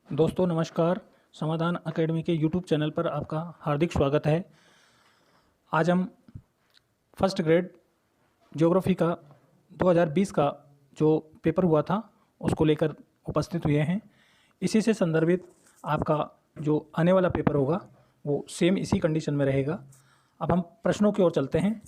दोस्तों नमस्कार। समाधान एकेडमी के यूट्यूब चैनल पर आपका हार्दिक स्वागत है। आज हम फर्स्ट ग्रेड ज्योग्राफी का 2020 का जो पेपर हुआ था उसको लेकर उपस्थित हुए हैं। इसी से संदर्भित आपका जो आने वाला पेपर होगा वो सेम इसी कंडीशन में रहेगा। अब हम प्रश्नों की ओर चलते हैं।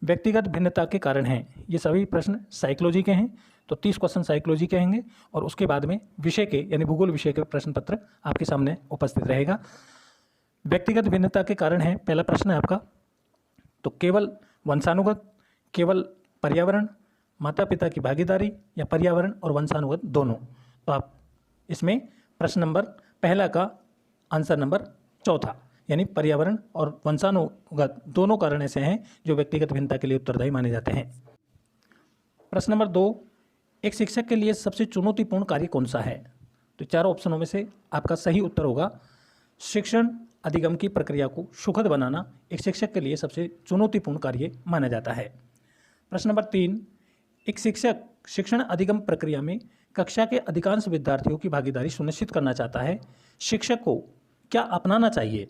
व्यक्तिगत भिन्नता के कारण हैं, ये सभी प्रश्न साइकोलॉजी के हैं, तो 30 क्वेश्चन साइकोलॉजी के होंगे और उसके बाद में विषय के यानी भूगोल विषय के प्रश्न पत्र आपके सामने उपस्थित रहेगा। व्यक्तिगत भिन्नता के कारण है, पहला प्रश्न है आपका, तो केवल वंशानुगत, केवल पर्यावरण, माता पिता की भागीदारी या पर्यावरण और वंशानुगत दोनों। तो आप इसमें प्रश्न नंबर पहला का आंसर नंबर चौथा यानी पर्यावरण और वंशानुगत दोनों कारण ऐसे हैं जो व्यक्तिगत भिन्नता के लिए उत्तरदायी माने जाते हैं। प्रश्न नंबर 2, एक शिक्षक के लिए सबसे चुनौतीपूर्ण कार्य कौन सा है? तो चारों ऑप्शनों में से आपका सही उत्तर होगा शिक्षण अधिगम की प्रक्रिया को सुखद बनाना एक शिक्षक के लिए सबसे चुनौतीपूर्ण कार्य माना जाता है। प्रश्न नंबर 3, एक शिक्षक शिक्षण अधिगम प्रक्रिया में कक्षा के अधिकांश विद्यार्थियों की भागीदारी सुनिश्चित करना चाहता है, शिक्षक को क्या अपनाना चाहिए?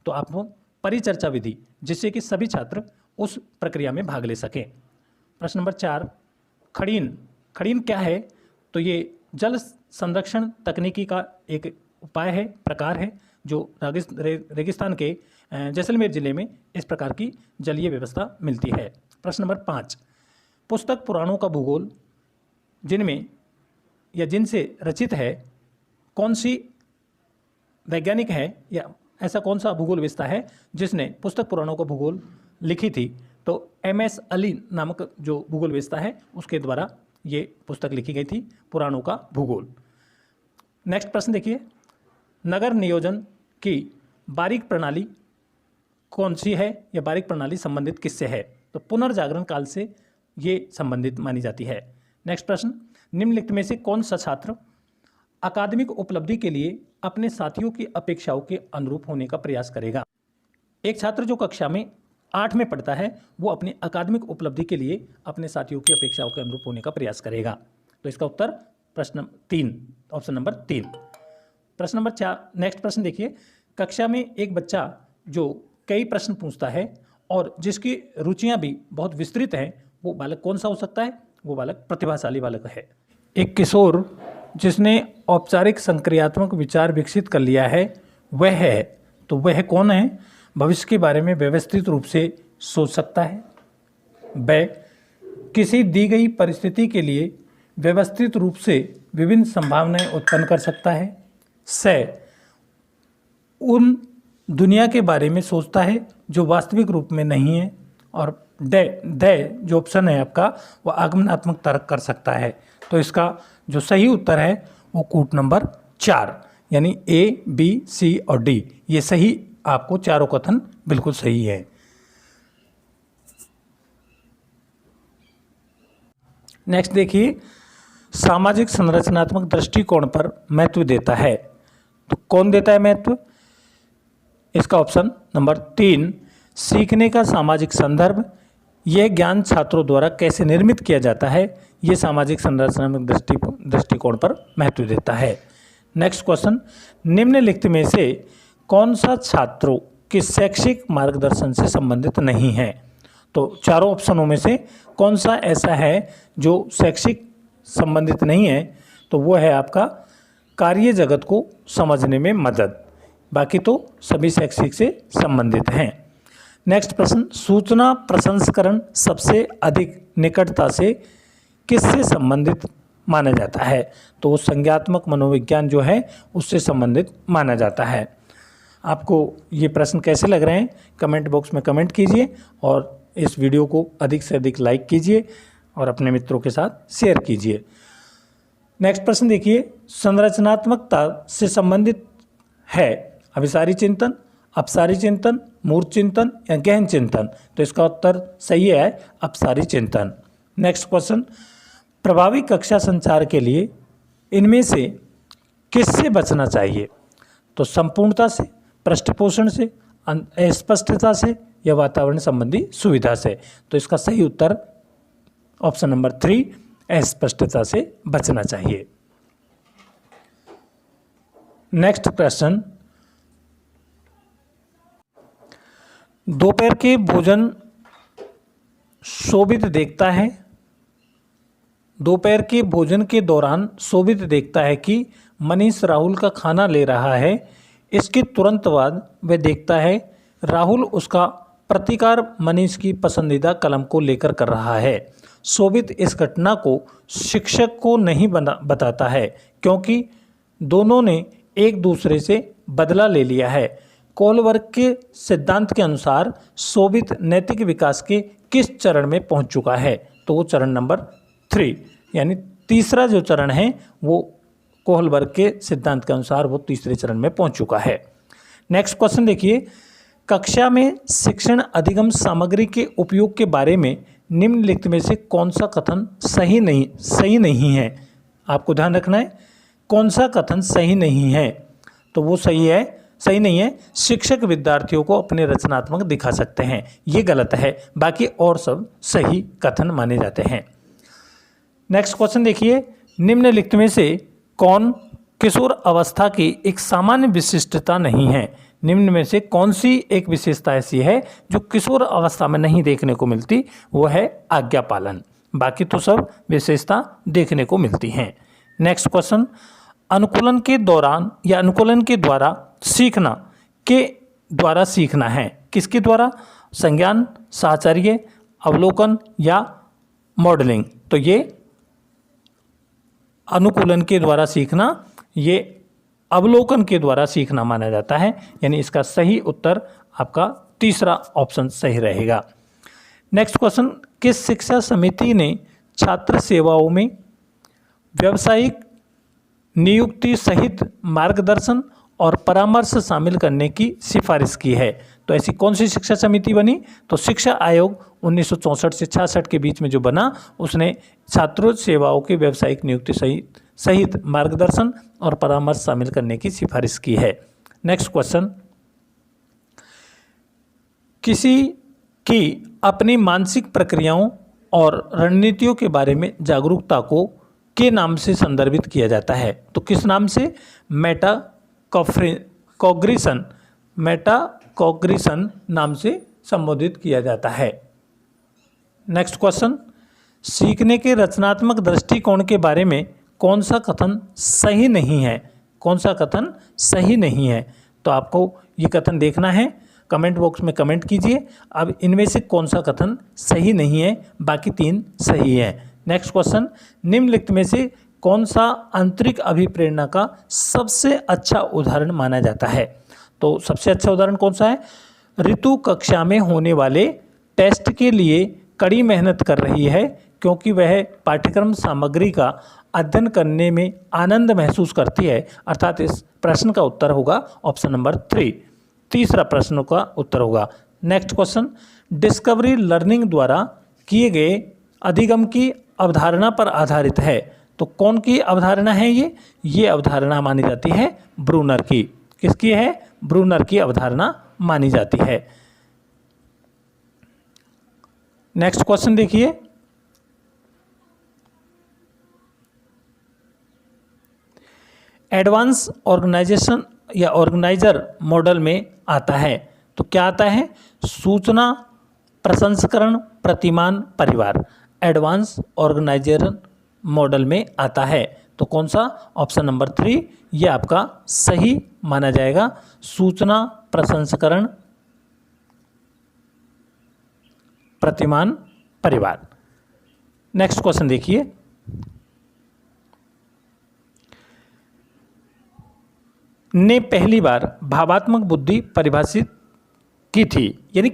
तो आपको परिचर्चा विधि, जिससे कि सभी छात्र उस प्रक्रिया में भाग ले सकें। प्रश्न नंबर 4, खड़ीन क्या है? तो ये जल संरक्षण तकनीकी का एक उपाय है, प्रकार है, जो रेगिस्तान के जैसलमेर जिले में इस प्रकार की जलीय व्यवस्था मिलती है। प्रश्न नंबर 5, पुस्तक पुराणों का भूगोल जिनमें या जिनसे रचित है कौन सी वैज्ञानिक है या ऐसा कौन सा भूगोलविद्ता है जिसने पुस्तक पुराणों का भूगोल लिखी थी? तो MS अली नामक जो भूगोलविद्ता है उसके द्वारा ये पुस्तक लिखी गई थी, पुराणों का भूगोल। नेक्स्ट प्रश्न देखिए, नगर नियोजन की बारीक प्रणाली कौन सी है या बारीक प्रणाली संबंधित किससे है? तो पुनर्जागरण काल से ये संबंधित मानी जाती है। नेक्स्ट प्रश्न, निम्नलिखित में से कौन सा छात्र अकादमिक उपलब्धि के लिए अपने साथियों की अपेक्षाओं के अनुरूप होने का प्रयास करेगा? एक छात्र जो कक्षा में 8 में पढ़ता है वो अपनी अकादमिक उपलब्धि के लिए अपने साथियों की अपेक्षाओं के अनुरूप होने का प्रयास करेगा। तो इसका उत्तर प्रश्न 3, ऑप्शन नंबर 3। प्रश्न नंबर 4, नेक्स्ट प्रश्न देखिए, कक्षा में एक बच्चा जो कई प्रश्न पूछता है और जिसकी रुचियां भी बहुत विस्तृत हैं, वो बालक कौन सा हो सकता है? वो बालक प्रतिभाशाली बालक है। एक किशोर जिसने औपचारिक संक्रियात्मक विचार विकसित कर लिया है वह है, तो वह कौन है? भविष्य के बारे में व्यवस्थित रूप से सोच सकता है। ब, किसी दी गई परिस्थिति के लिए व्यवस्थित रूप से विभिन्न संभावनाएं उत्पन्न कर सकता है। स, उन दुनिया के बारे में सोचता है जो वास्तविक रूप में नहीं है। और द जो ऑप्शन है आपका वो आगमनात्मक तर्क कर सकता है। तो इसका जो सही उत्तर है वो कूट नंबर 4 यानी A, B, C और D, ये सही आपको चारों कथन बिल्कुल सही है। नेक्स्ट देखिए, सामाजिक संरचनात्मक दृष्टिकोण पर महत्व देता है, तो कौन देता है महत्व? इसका ऑप्शन नंबर 3, सीखने का सामाजिक संदर्भ, यह ज्ञान छात्रों द्वारा कैसे निर्मित किया जाता है, ये सामाजिक संरचनात्मक दृष्टिकोण पर महत्व देता है। नेक्स्ट क्वेश्चन, निम्नलिखित में से कौन सा छात्रों के शैक्षिक मार्गदर्शन से संबंधित नहीं है? तो चारों ऑप्शनों में से कौन सा ऐसा है जो शैक्षिक संबंधित नहीं है? तो वो है आपका कार्य जगत को समझने में मदद, बाकी तो सभी शैक्षिक से संबंधित हैं। नेक्स्ट प्रश्न, सूचना प्रसंस्करण सबसे अधिक निकटता से किससे संबंधित माना जाता है? तो वो संज्ञात्मक मनोविज्ञान जो है उससे संबंधित माना जाता है। आपको ये प्रश्न कैसे लग रहे हैं कमेंट बॉक्स में कमेंट कीजिए और इस वीडियो को अधिक से अधिक लाइक कीजिए और अपने मित्रों के साथ शेयर कीजिए। नेक्स्ट प्रश्न देखिए, संरचनात्मकता से संबंधित है अभिसारी चिंतन, अपसारी चिंतन, मूर्त चिंतन या गहन चिंतन? तो इसका उत्तर सही है अपसारी चिंतन। नेक्स्ट क्वेश्चन, प्रभावी कक्षा संचार के लिए इनमें से किससे बचना चाहिए? तो संपूर्णता से, पृष्ठपोषण से, अस्पष्टता से या वातावरण संबंधी सुविधा से? तो इसका सही उत्तर ऑप्शन नंबर 3, अस्पष्टता से बचना चाहिए। नेक्स्ट क्वेश्चन, दोपहर के भोजन शोभित देखता है, दोपहर के भोजन के दौरान शोभित देखता है कि मनीष राहुल का खाना ले रहा है। इसके तुरंत बाद वह देखता है राहुल उसका प्रतिकार मनीष की पसंदीदा कलम को लेकर कर रहा है। शोभित इस घटना को शिक्षक को नहीं बताता है क्योंकि दोनों ने एक दूसरे से बदला ले लिया है। कोलबर्ग के सिद्धांत के अनुसार शोभित नैतिक विकास के किस चरण में पहुंच चुका है? तो वो चरण नंबर 3 यानी तीसरा जो चरण है वो कोहलबर्ग के सिद्धांत के अनुसार वो तीसरे चरण में पहुंच चुका है। नेक्स्ट क्वेश्चन देखिए, कक्षा में शिक्षण अधिगम सामग्री के उपयोग के बारे में निम्नलिखित में से कौन सा कथन सही नहीं है? आपको ध्यान रखना है कौन सा कथन सही नहीं है। तो वो सही नहीं है, शिक्षक विद्यार्थियों को अपने रचनात्मक दिखा सकते हैं, ये गलत है, बाकी और सब सही कथन माने जाते हैं। नेक्स्ट क्वेश्चन देखिए, निम्नलिखित में से कौन किशोर अवस्था की एक सामान्य विशिष्टता नहीं है? निम्न में से कौन सी एक विशेषता ऐसी है जो किशोर अवस्था में नहीं देखने को मिलती? वो है आज्ञा पालन, बाकी तो सब विशेषता देखने को मिलती हैं। नेक्स्ट क्वेश्चन, अनुकूलन के दौरान या अनुकूलन के द्वारा सीखना के द्वारा सीखना है, किसके द्वारा? संज्ञान, साहचर्य, अवलोकन या मॉडलिंग? तो ये अनुकूलन के द्वारा सीखना, ये अवलोकन के द्वारा सीखना माना जाता है, यानी इसका सही उत्तर आपका तीसरा ऑप्शन सही रहेगा। नेक्स्ट क्वेश्चन, किस शिक्षा समिति ने छात्र सेवाओं में व्यावसायिक नियुक्ति सहित मार्गदर्शन और परामर्श शामिल करने की सिफारिश की है? तो ऐसी कौन सी शिक्षा समिति बनी? तो शिक्षा आयोग 1964 से 66 के बीच में जो बना उसने छात्रों सेवाओं की व्यावसायिक नियुक्ति सहित मार्गदर्शन और परामर्श शामिल करने की सिफारिश की है। नेक्स्ट क्वेश्चन, किसी की अपनी मानसिक प्रक्रियाओं और रणनीतियों के बारे में जागरूकता को के नाम से संदर्भित किया जाता है? तो किस नाम से? मेटाकॉग्निशन नाम से संबोधित किया जाता है। नेक्स्ट क्वेश्चन, सीखने के रचनात्मक दृष्टिकोण के बारे में कौन सा कथन सही नहीं है? कौन सा कथन सही नहीं है? तो आपको ये कथन देखना है, कमेंट बॉक्स में कमेंट कीजिए। अब इनमें से कौन सा कथन सही नहीं है? बाकी 3 सही है। नेक्स्ट क्वेश्चन, निम्नलिखित में से कौन सा आंतरिक अभिप्रेरणा का सबसे अच्छा उदाहरण माना जाता है? तो सबसे अच्छा उदाहरण कौन सा है? ऋतु कक्षा में होने वाले टेस्ट के लिए कड़ी मेहनत कर रही है क्योंकि वह पाठ्यक्रम सामग्री का अध्ययन करने में आनंद महसूस करती है, अर्थात इस प्रश्न का उत्तर होगा ऑप्शन नंबर 3, तीसरा प्रश्न का उत्तर होगा। नेक्स्ट क्वेश्चन, डिस्कवरी लर्निंग द्वारा किए गए अधिगम की अवधारणा पर आधारित है। तो कौन की अवधारणा है ये अवधारणा मानी जाती है ब्रूनर की। किसकी है? ब्रूनर की अवधारणा मानी जाती है। नेक्स्ट क्वेश्चन देखिए, एडवांस ऑर्गेनाइजेशन या ऑर्गेनाइजर मॉडल में आता है। तो क्या आता है? सूचना प्रसंस्करण प्रतिमान परिवार, एडवांस ऑर्गेनाइजर मॉडल में आता है। तो कौन सा? ऑप्शन नंबर 3 ये आपका सही माना जाएगा, सूचना प्रसंस्करण प्रतिमान परिवार। नेक्स्ट क्वेश्चन देखिए, ने पहली बार भावात्मक बुद्धि परिभाषित की थी, यानी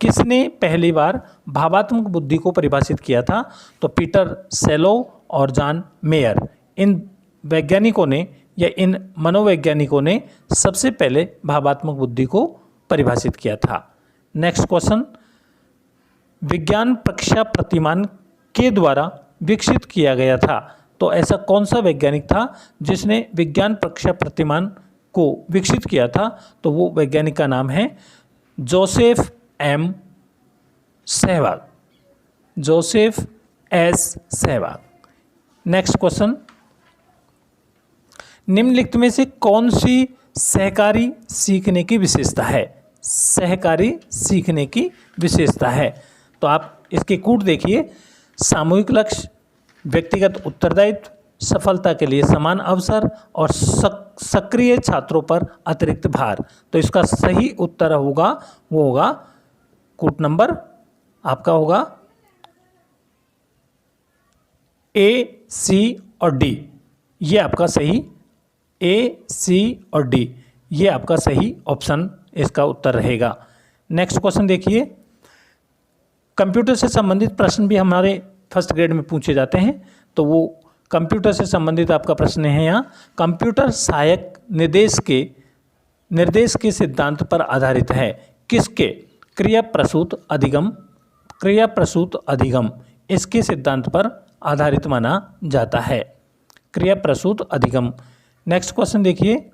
किसने पहली बार भावात्मक बुद्धि को परिभाषित किया था? तो पीटर सेलो और जॉन मेयर, इन वैज्ञानिकों ने या इन मनोवैज्ञानिकों ने सबसे पहले भावात्मक बुद्धि को परिभाषित किया था। नेक्स्ट क्वेश्चन, विज्ञान प्रक्रिया प्रतिमान के द्वारा विकसित किया गया था। तो ऐसा कौन सा वैज्ञानिक था जिसने विज्ञान प्रक्रिया प्रतिमान को विकसित किया था? तो वो वैज्ञानिक का नाम है Joseph M Sehwag, Joseph S Sehwag. Next question, निम्नलिखित में से कौन सी सहकारी सीखने की विशेषता है? सहकारी सीखने की विशेषता है। तो आप इसके कूट देखिए, सामूहिक लक्ष्य, व्यक्तिगत उत्तरदायित्व, सफलता के लिए समान अवसर और सक्रिय छात्रों पर अतिरिक्त भार। तो इसका सही उत्तर होगा, वो होगा कूट नंबर आपका होगा ए, सी और डी। ये आपका सही ए, सी और डी, ये आपका सही ऑप्शन इसका उत्तर रहेगा। नेक्स्ट क्वेश्चन देखिए, कंप्यूटर से संबंधित प्रश्न भी हमारे फर्स्ट ग्रेड में पूछे जाते हैं। तो वो कंप्यूटर से संबंधित आपका प्रश्न है यहाँ, कंप्यूटर सहायक निर्देश के सिद्धांत पर आधारित है। किसके? क्रिया प्रसूत अधिगम इसके सिद्धांत पर आधारित माना जाता है, क्रिया प्रसूत अधिगम। नेक्स्ट क्वेश्चन देखिए,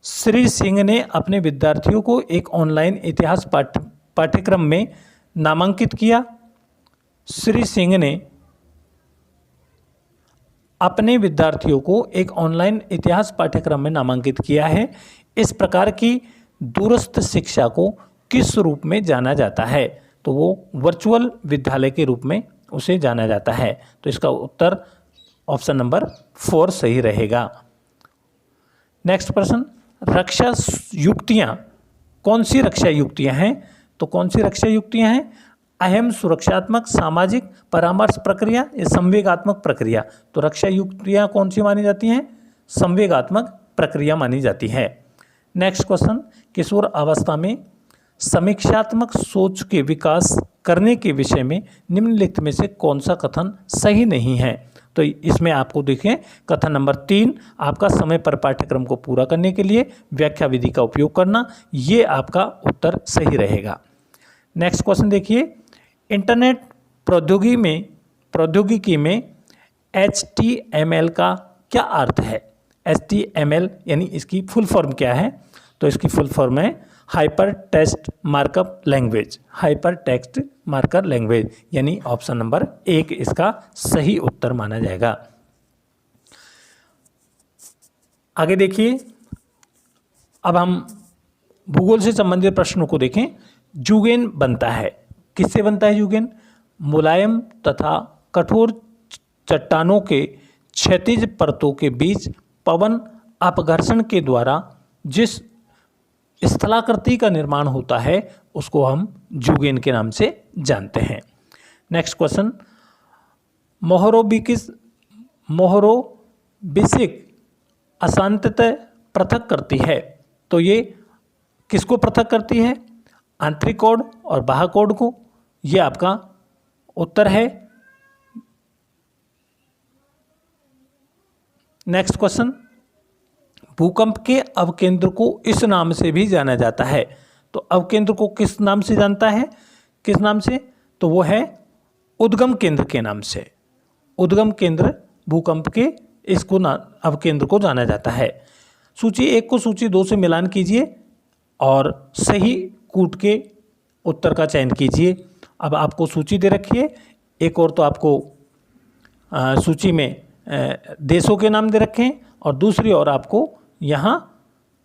श्री सिंह ने अपने विद्यार्थियों को एक ऑनलाइन इतिहास पाठ्यक्रम में नामांकित किया। श्री सिंह ने अपने विद्यार्थियों को एक ऑनलाइन इतिहास पाठ्यक्रम में नामांकित किया है। इस प्रकार की दूरस्थ शिक्षा को किस रूप में जाना जाता है? तो वो वर्चुअल विद्यालय के रूप में उसे जाना जाता है। तो इसका उत्तर ऑप्शन नंबर 4 सही रहेगा। नेक्स्ट प्रश्न, रक्षा युक्तियाँ, कौन सी रक्षा युक्तियाँ हैं? तो कौन सी रक्षा युक्तियाँ हैं? अहम सुरक्षात्मक, सामाजिक, परामर्श प्रक्रिया या संवेगात्मक प्रक्रिया। तो रक्षा युक्तियाँ कौन सी मानी जाती हैं? संवेगात्मक प्रक्रिया मानी जाती है। नेक्स्ट क्वेश्चन, किशोर अवस्था में समीक्षात्मक सोच के विकास करने के विषय में निम्नलिखित में से कौन सा कथन सही नहीं है? तो इसमें आपको देखें, कथन नंबर 3, आपका समय पर पाठ्यक्रम को पूरा करने के लिए व्याख्या विधि का उपयोग करना, ये आपका उत्तर सही रहेगा। नेक्स्ट क्वेश्चन देखिए, इंटरनेट प्रौद्योगिकी में HTML का क्या अर्थ है? HTML यानी इसकी फुल फॉर्म क्या है? तो इसकी फुल फॉर्म है hyper text markup language, hyper text markup language, यानी ऑप्शन नंबर 1 इसका सही उत्तर माना जाएगा। आगे देखिए, अब हम भूगोल से संबंधित प्रश्नों को देखें। जूगेन बनता है, किससे बनता है जूगेन? मुलायम तथा कठोर चट्टानों के क्षैतिज परतों के बीच पवन अपघर्षण के द्वारा जिस स्थलाकृति का निर्माण होता है उसको हम जूगेन के नाम से जानते हैं। नेक्स्ट क्वेश्चन, मोहरोबिसिक अशांतता पृथक करती है। तो ये किसको पृथक करती है? आंतरिक कोड और बाह्य कोड को। ये आपका उत्तर है। नेक्स्ट क्वेश्चन, भूकंप के अवकेंद्र को इस नाम से भी जाना जाता है। तो अवकेंद्र को किस नाम से जानता है, किस नाम से? तो वो है उद्गम केंद्र के नाम से। उद्गम केंद्र भूकंप के इसको अवकेंद्र को जाना जाता है। सूची 1 को सूची 2 से मिलान कीजिए और सही कूट के उत्तर का चयन कीजिए। अब आपको सूची दे रखी है, एक और तो आपको सूची में देशों के नाम दे रखे हैं और दूसरी ओर आपको यहाँ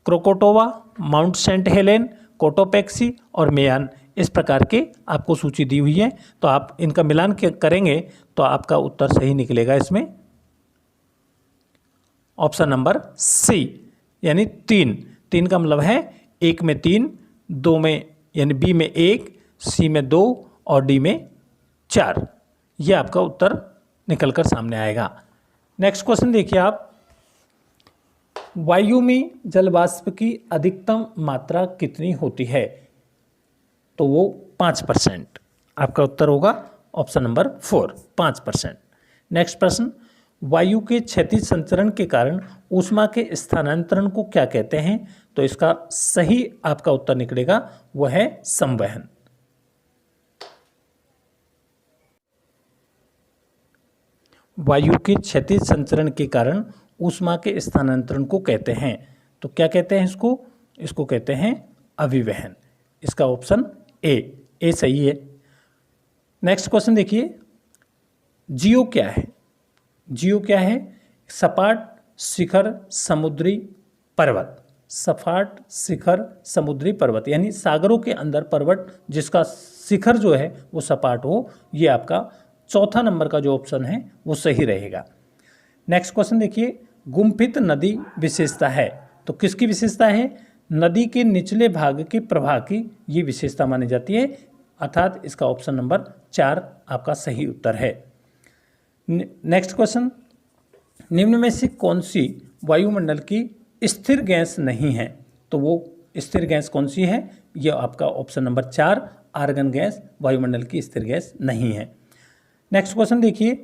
क्रोकोटोवा, माउंट सेंट हेलेन, कोटोपैक्सी और मेयान, इस प्रकार के आपको सूची दी हुई है। तो आप इनका मिलान करेंगे तो आपका उत्तर सही निकलेगा इसमें ऑप्शन नंबर सी, यानी 3 का मतलब है 1 में 3, 2 में यानी बी में 1, सी में 2 और डी में 4। यह आपका उत्तर निकलकर सामने आएगा। नेक्स्ट क्वेश्चन देखिए आप, वायु में जल वाष्प की अधिकतम मात्रा कितनी होती है? तो वो 5%। आपका उत्तर होगा ऑप्शन नंबर 4, 5%। नेक्स्ट प्रश्न, वायु के क्षैतिज संचरण के कारण ऊष्मा के स्थानांतरण को क्या कहते हैं? तो इसका सही आपका उत्तर निकलेगा वह है संवहन। वायु के क्षैतिज संचरण के कारण ऊष्मा के स्थानांतरण को कहते हैं, तो क्या कहते हैं इसको? इसको कहते हैं अभिवहन। इसका ऑप्शन ए सही है। नेक्स्ट क्वेश्चन देखिए, जियो क्या है? जियो क्या है? सपाट शिखर समुद्री पर्वत। सपाट शिखर समुद्री पर्वत यानी सागरों के अंदर पर्वत जिसका शिखर जो है वो सपाट हो, ये आपका चौथा नंबर का जो ऑप्शन है वो सही रहेगा। नेक्स्ट क्वेश्चन देखिए, गुम्फित नदी विशेषता है, तो किसकी विशेषता है? नदी के निचले भाग के प्रवाह की ये विशेषता मानी जाती है, अर्थात इसका ऑप्शन नंबर 4 आपका सही उत्तर है। नेक्स्ट क्वेश्चन, निम्न में से कौन सी वायुमंडल की स्थिर गैस नहीं है? तो वो स्थिर गैस कौन सी है? ये आपका ऑप्शन नंबर 4 आर्गन गैस वायुमंडल की स्थिर गैस नहीं है। नेक्स्ट क्वेश्चन देखिए,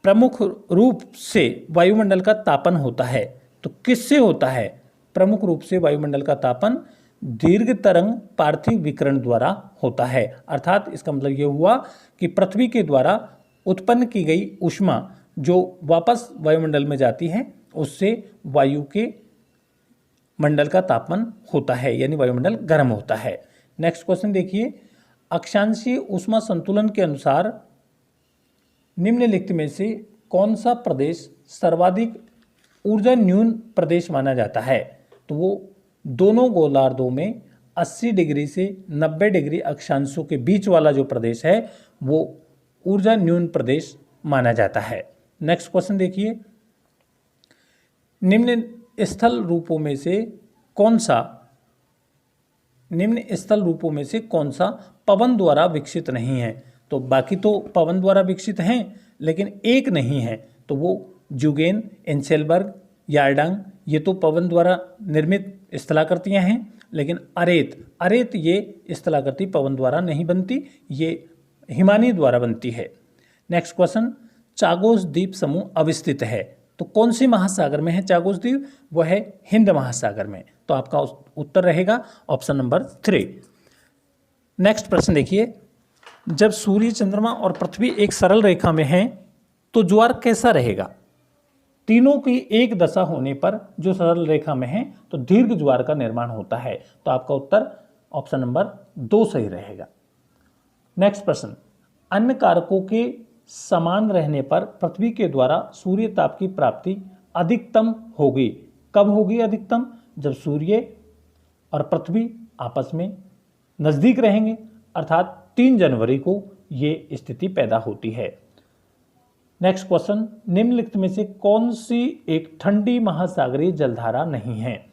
प्रमुख रूप से वायुमंडल का तापन होता है, तो किससे होता है? प्रमुख रूप से वायुमंडल का तापन दीर्घ तरंग पार्थिव विकिरण द्वारा होता है, अर्थात इसका मतलब ये हुआ कि पृथ्वी के द्वारा उत्पन्न की गई ऊष्मा जो वापस वायुमंडल में जाती है उससे वायु के मंडल का तापमान होता है, यानी वायुमंडल गर्म होता है। नेक्स्ट क्वेश्चन देखिए, अक्षांशीय ऊष्मा संतुलन के अनुसार निम्नलिखित में से कौन सा प्रदेश सर्वाधिक ऊर्जा न्यून प्रदेश माना जाता है? तो वो दोनों गोलार्धों में 80 डिग्री से 90 डिग्री अक्षांशों के बीच वाला जो प्रदेश है वो ऊर्जा न्यून प्रदेश माना जाता है। नेक्स्ट क्वेश्चन देखिए, निम्न स्थल रूपों में से कौन सा पवन द्वारा विकसित नहीं है? तो बाकी तो पवन द्वारा विकसित हैं लेकिन एक नहीं है, तो वो जुगेन, एंसेलबर्ग, यार्डंग ये तो पवन द्वारा निर्मित स्थलाकृतियाँ हैं, लेकिन अरेत ये स्थलाकृति पवन द्वारा नहीं बनती, ये हिमानी द्वारा बनती है। नेक्स्ट क्वेश्चन, चागोस द्वीप समूह अवस्थित है, तो कौन से महासागर में है चागोस द्वीप? वह है हिंद महासागर में, तो आपका उत्तर रहेगा ऑप्शन नंबर 3। नेक्स्ट प्रश्न देखिए, जब सूर्य, चंद्रमा और पृथ्वी एक सरल रेखा में हैं तो ज्वार कैसा रहेगा? तीनों की एक दशा होने पर जो सरल रेखा में है तो दीर्घ ज्वार का निर्माण होता है, तो आपका उत्तर ऑप्शन नंबर 2 सही रहेगा। नेक्स्ट प्रश्न, अन्य कारकों के समान रहने पर पृथ्वी के द्वारा सूर्य ताप की प्राप्ति अधिकतम होगी। कब होगी अधिकतम? जब सूर्य और पृथ्वी आपस में नज़दीक रहेंगे, अर्थात 3 जनवरी को ये स्थिति पैदा होती है। नेक्स्ट क्वेश्चन, निम्नलिखित में से कौन सी एक ठंडी महासागरीय जलधारा नहीं है?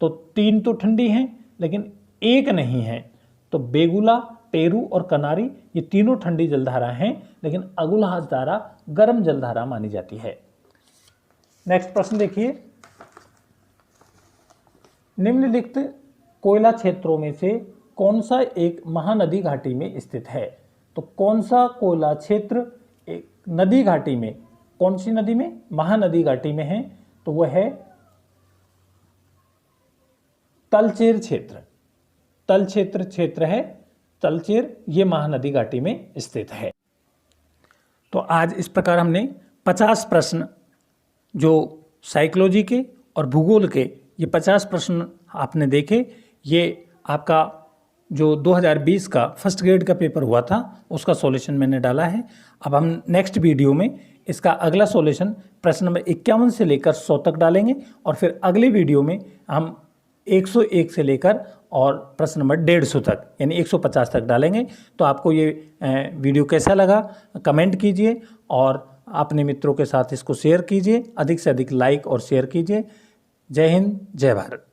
तो 3 तो ठंडी हैं लेकिन एक नहीं है, तो बेगुला, पेरू और कनारी ये तीनों ठंडी जलधारा हैं, लेकिन अगुलहास धारा गर्म जलधारा मानी जाती है। नेक्स्ट प्रश्न देखिए, निम्नलिखित कोयला क्षेत्रों में से कौन सा एक महानदी घाटी में स्थित है? तो कौन सा कोयला क्षेत्र एक नदी घाटी में, कौन सी नदी में? महानदी घाटी में है, तो वह है तलचेर क्षेत्र। तलचेर क्षेत्र है, तलचेर ये महानदी घाटी में स्थित है। तो आज इस प्रकार हमने 50 प्रश्न जो साइकोलॉजी के और भूगोल के ये 50 प्रश्न आपने देखे। ये आपका जो 2020 का फर्स्ट ग्रेड का पेपर हुआ था उसका सॉल्यूशन मैंने डाला है। अब हम नेक्स्ट वीडियो में इसका अगला सॉल्यूशन प्रश्न नंबर 51 से लेकर 100 तक डालेंगे, और फिर अगले वीडियो में हम 101 से लेकर और प्रश्न नंबर 150 तक यानी 150 तक डालेंगे। तो आपको ये वीडियो कैसा लगा कमेंट कीजिए और अपने मित्रों के साथ इसको शेयर कीजिए, अधिक से अधिक लाइक और शेयर कीजिए। जय हिंद, जय भारत।